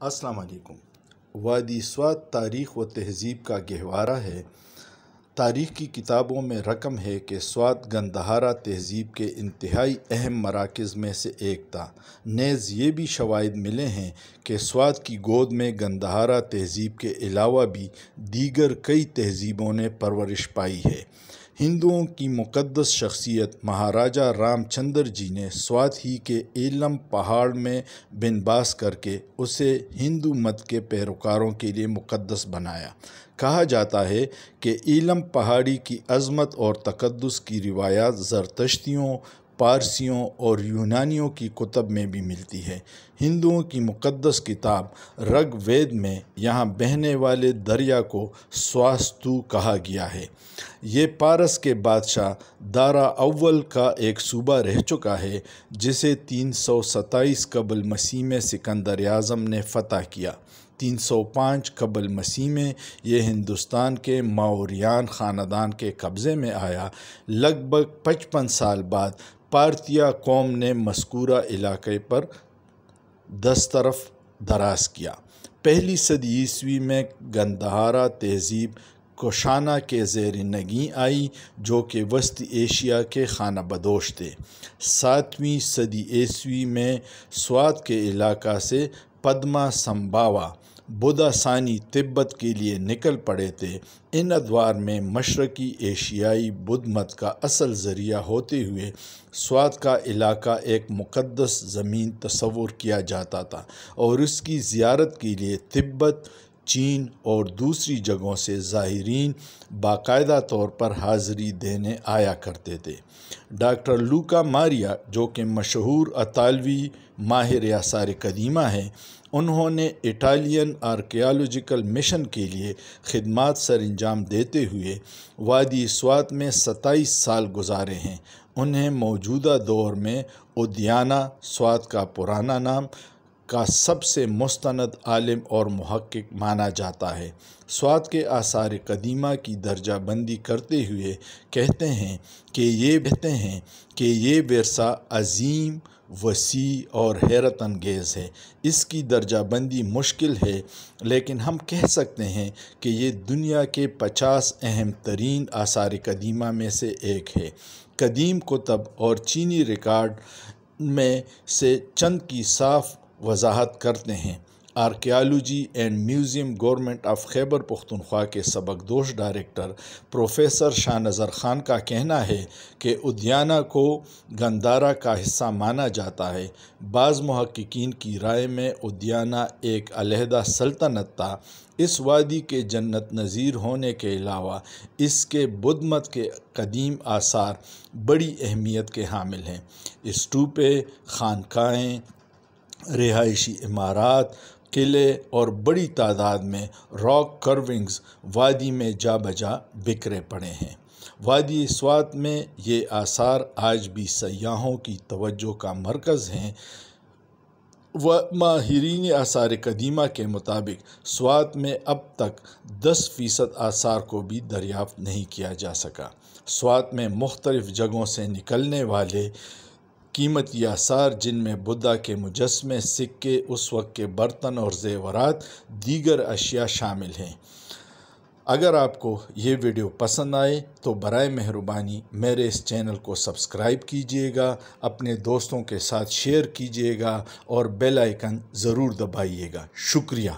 السلام علیکم۔ وادی سوات تاریخ و تہذیب کا گہوارہ ہے۔ تاریخ کی کتابوں میں رقم ہے کہ سوات گندھارا تہذیب کے انتہائی اہم مراکز میں سے ایک تھا۔ نیز یہ بھی شواہد ملے ہیں کہ سوات کی گود میں گندھارا تہذیب کے علاوہ بھی دیگر کئی تہذیبوں نے پرورش پائی ہے۔ ہندوؤں کی مقدس شخصیت مہاراجہ رام چندر جی نے سوات ہی کے ایلم پہاڑ میں بنواس کر کے اسے ہندو مت کے پیروکاروں کے لیے مقدس بنایا۔ کہا جاتا ہے کہ ایلم پہاڑی کی عظمت اور تقدس کی روایات زرتشتیوں، پارسیوں اور یونانیوں کی کتب میں بھی ملتی ہے۔ ہندوؤں کی مقدس کتاب رگ وید میں یہاں بہنے والے دریا کو سواستو کہا گیا ہے۔ یہ پارس کے بادشاہ دارا اول کا ایک صوبہ رہ چکا ہے جسے 327 قبل مسیح میں سکندر اعظم نے فتح کیا۔ 305 قبل مسیح میں یہ ہندوستان کے موریان خاندان کے قبضے میں آیا۔ لگ بھگ 55 سال بعد پارتیہ قوم نے مذکورہ علاقے پر دسترف دراز کیا۔ پہلی صدی عیسوی میں گندھارا تہذیب کوشانا کے زیر نگیں آئی جو کہ وسطی ایشیا کے خانہ بدوش تھے۔ 7ویں صدی عیسوی میں سوات کے علاقہ سے پدما سمبھاوا بدھا ثانی تبت کے لیے نکل پڑے تھے۔ ان ادوار میں مشرقی ایشیائی بدھ مت کا اصل ذریعہ ہوتے ہوئے سوات کا علاقہ ایک مقدس زمین تصور کیا جاتا تھا اور اس کی زیارت کے لیے تبت، چین اور دوسری جگہوں سے زائرین باقاعدہ طور پر حاضری دینے آیا کرتے تھے۔ ڈاکٹر لوکا ماریا جو کہ مشہور اطالوی ماہر آثار قدیمہ ہیں، انہوں نے اٹالین آرکیالوجیکل مشن کے لیے خدمات سر انجام دیتے ہوئے وادی سوات میں 27 سال گزارے ہیں۔ انہیں موجودہ دور میں ادیانہ، سوات کا پرانا نام، کا سب سے مستند عالم اور محقق مانا جاتا ہے۔ سوات کے آثار قدیمہ کی درجہ بندی کرتے ہوئے کہتے ہیں کہ یہ ورثہ عظیم، وسیع اور حیرت انگیز ہے۔ اس کی درجہ بندی مشکل ہے لیکن ہم کہہ سکتے ہیں کہ یہ دنیا کے 50 اہم ترین آثار قدیمہ میں سے ایک ہے۔ قدیم کتب اور چینی ریکارڈ میں سے چند کی صاف وضاحت کرتے ہیں۔ Archaeology and museum government of Khyber Pakhtunkhwa کے سبکدوش ڈائریکٹر پروفیسر شاہ نظر خان کا کہنا ہے کہ ادیانہ کو گندھارا کا حصہ مانا جاتا ہے۔ بعض محققین کی رائے میں ادیانہ ایک علیحدہ سلطنت تھا۔ اس وادی کے جنت نظیر ہونے کے علاوہ اس کے بدھ مت کے قدیم آثار بڑی اہمیت کے حامل ہیں۔ اسٹوپے، خانقاہیں، رہائشی عمارات، قلعے اور بڑی تعداد میں راک کرونگز وادی میں جا بجا بکھرے پڑے ہیں۔ وادی سوات میں یہ آثار آج بھی سیاحوں کی توجہ کا مرکز ہیں۔ ماہرین آثار قدیمہ کے مطابق سوات میں اب تک 10% آثار کو بھی دریافت نہیں کیا جا سکا۔ سوات میں مختلف جگہوں سے نکلنے والے قیمتی آثار جن میں بدھا کے مجسمے، سکے، اس وقت کے برتن اور زیورات، دیگر اشیاء شامل ہیں۔ اگر آپ کو یہ ویڈیو پسند آئے تو برائے مہربانی میرے اس چینل کو سبسکرائب کیجیے گا، اپنے دوستوں کے ساتھ شیئر کیجیے گا اور بیل آئیکن ضرور دبائیے گا۔ شکریہ۔